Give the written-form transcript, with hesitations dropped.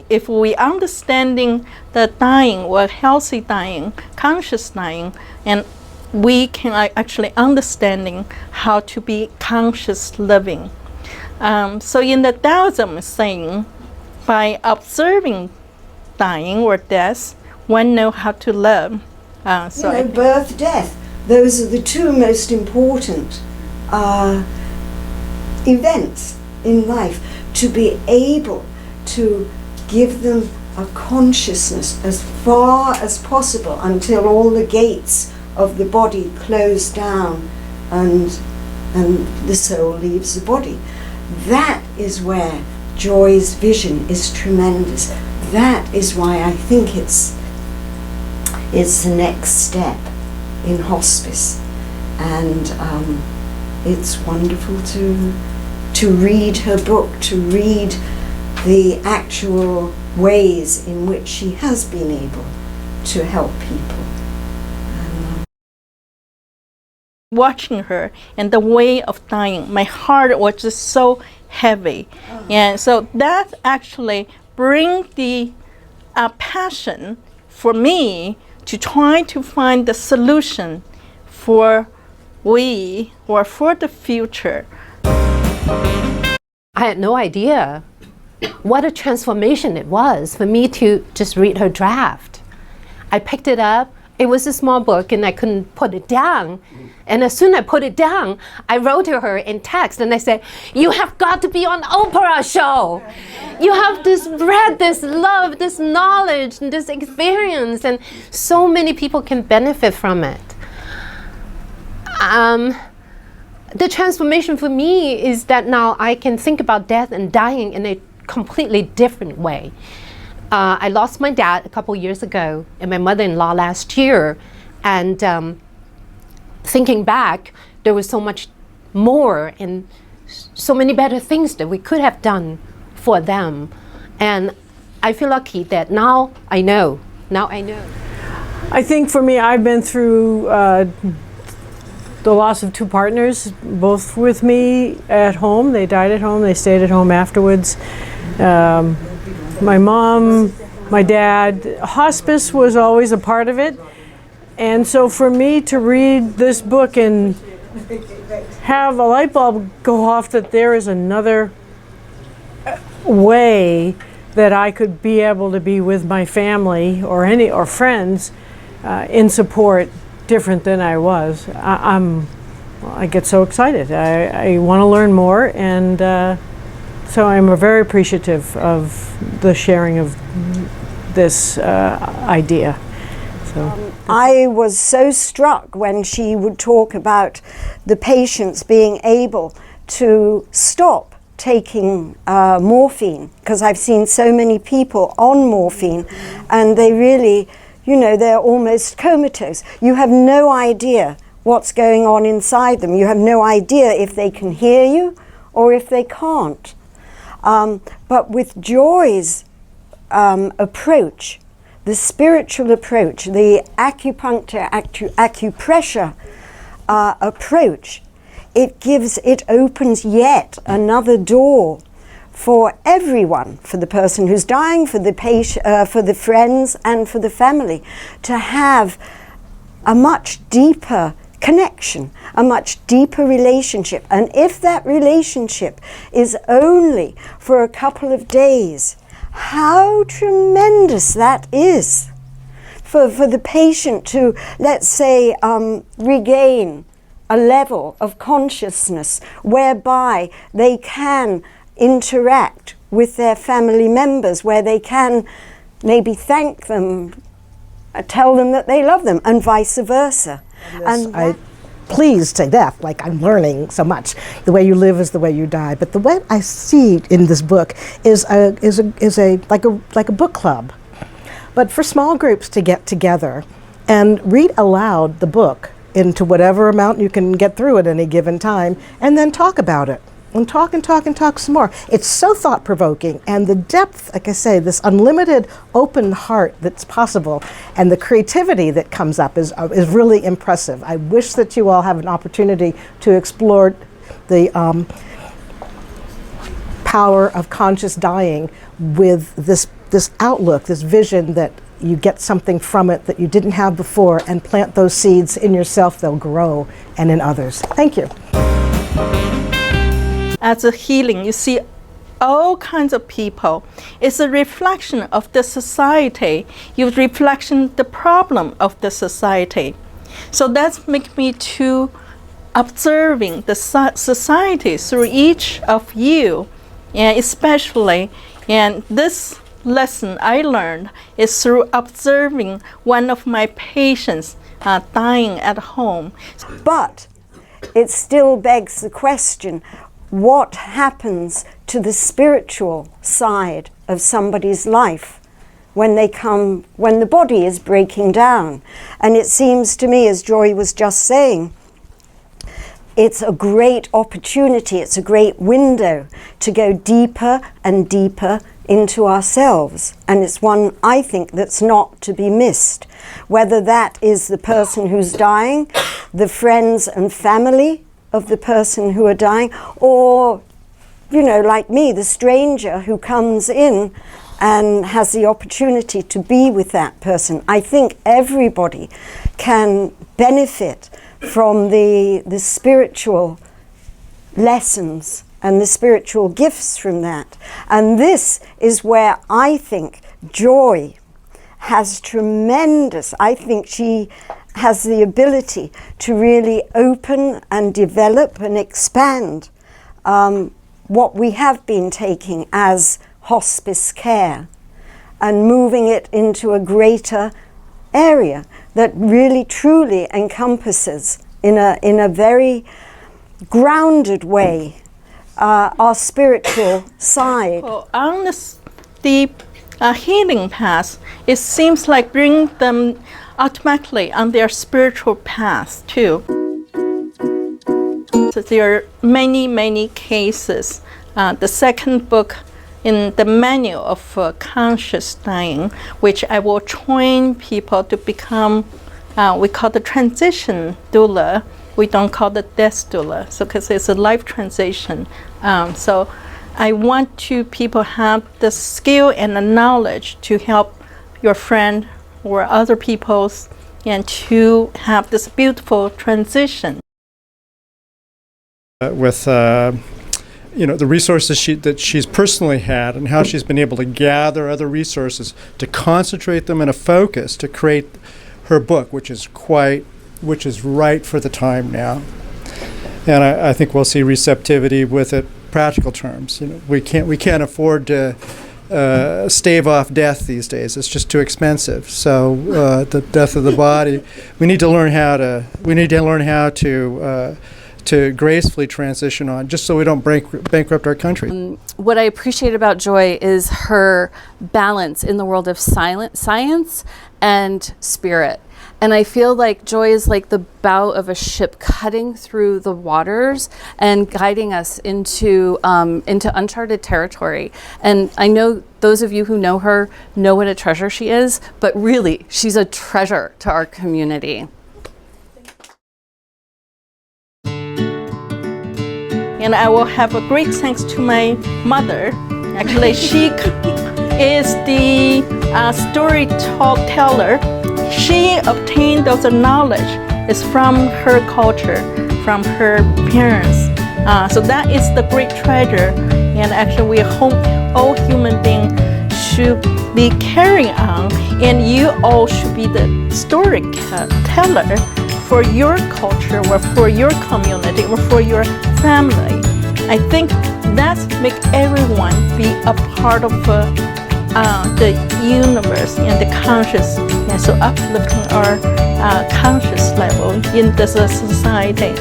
if we understanding the dying or healthy dying, conscious dying, and we can actually understanding how to be conscious living. So in the Taoism is saying, by observing dying or death, one know how to live. Birth, death, those are the two most important events in life. To be able to give them a consciousness as far as possible until all the gates of the body close down and the soul leaves the body. That is where Joy's vision is tremendous. That is why I think it's the next step in hospice, and it's wonderful to read her book, to read the actual ways in which she has been able to help people. Watching her and the way of dying, my heart was just so heavy. And so that actually brings the passion for me to try to find the solution for we or for the future. I had no idea what a transformation it was for me to just read her draft. I picked it up. It was a small book and I couldn't put it down. And as soon as I put it down, I wrote to her in text and I said, "You have got to be on Oprah show. You have to spread this love, this knowledge, and this experience, and so many people can benefit from it." The transformation for me is that now I can think about death and dying in a completely different way. I lost my dad a couple years ago and my mother-in-law last year, and thinking back, there was so much more and so many better things that we could have done for them. And I feel lucky that now I know. I think for me, I've been through the loss of two partners, both with me at home. They died at home, they stayed at home afterwards. My mom, my dad, hospice was always a part of it. And so for me to read this book and have a light bulb go off that there is another way that I could be able to be with my family or friends in support different than I was, I get so excited. I want to learn more, and so I'm very appreciative of the sharing of this idea. So. I was so struck when she would talk about the patients being able to stop taking morphine, because I've seen so many people on morphine and they really, they're almost comatose. You have no idea what's going on inside them. You have no idea if they can hear you or if they can't. But with Joy's approach, the spiritual approach, the acupuncture, acupressure approach, it opens yet another door for everyone, for the person who's dying, for the patient, for the friends, and for the family, to have a much deeper connection, a much deeper relationship. And if that relationship is only for a couple of days, how tremendous that is for the patient to, let's say, regain a level of consciousness whereby they can interact with their family members, where they can maybe thank them, tell them that they love them, and vice versa. And I'm pleased to death, like I'm learning so much. The way you live is the way you die. But the way I see in this book is like a book club, but for small groups to get together and read aloud the book into whatever amount you can get through at any given time, and then talk about it. And talk some more. It's so thought-provoking, and the depth, like I say, this unlimited open heart that's possible, and the creativity that comes up is really impressive. I wish that you all have an opportunity to explore the power of conscious dying with this this outlook, this vision that you get something from it that you didn't have before, and plant those seeds in yourself, they'll grow, and in others. Thank you. As a healing, you see all kinds of people. It's a reflection of the society. You reflection the problem of the society. So that's make me to observing the society through each of you, and especially, and this lesson I learned is through observing one of my patients dying at home. But it still begs the question, what happens to the spiritual side of somebody's life when the body is breaking down? And it seems to me, as Joy was just saying, it's a great opportunity, it's a great window to go deeper and deeper into ourselves. And it's one, I think, that's not to be missed. Whether that is the person who's dying, the friends and family of the person who are dying, or, you know, like me, the stranger who comes in and has the opportunity to be with that person. I think everybody can benefit from the spiritual lessons and the spiritual gifts from that. And this is where I think Joy has tremendous, I think she has the ability to really open and develop and expand what we have been taking as hospice care and moving it into a greater area that really truly encompasses in a very grounded way our spiritual side. Well, on the healing path, it seems like bring them automatically on their spiritual path too. So there are many, many cases. The second book in the manual of conscious dying, which I will train people to become, we call the transition doula. We don't call the death doula, so because it's a life transition. So I want to people have the skill and the knowledge to help your friend or other people's, and to have this beautiful transition. With you know, the resources that she's personally had, and how she's been able to gather other resources to concentrate them in a focus to create her book, which is right for the time now. And I think we'll see receptivity with it. Practical terms, you know, we can't afford to stave off death these days. It's just too expensive. So the death of the body, we need to learn how to gracefully transition on, just so we don't bankrupt our country. What I appreciate about Joy is her balance in the world of science and spirit. And I feel like Joy is like the bow of a ship cutting through the waters and guiding us into uncharted territory. And I know those of you who know her know what a treasure she is, but really, she's a treasure to our community. And I will have a great thanks to my mother. Actually, she is the storyteller. She obtained those knowledge is from her culture, from her parents. So that is the great treasure. And actually, we hope all human beings should be carrying on, and you all should be the storyteller for your culture, or for your community, or for your family. I think that make everyone be a part of the universe and the conscious, and so uplifting our conscious level in this society.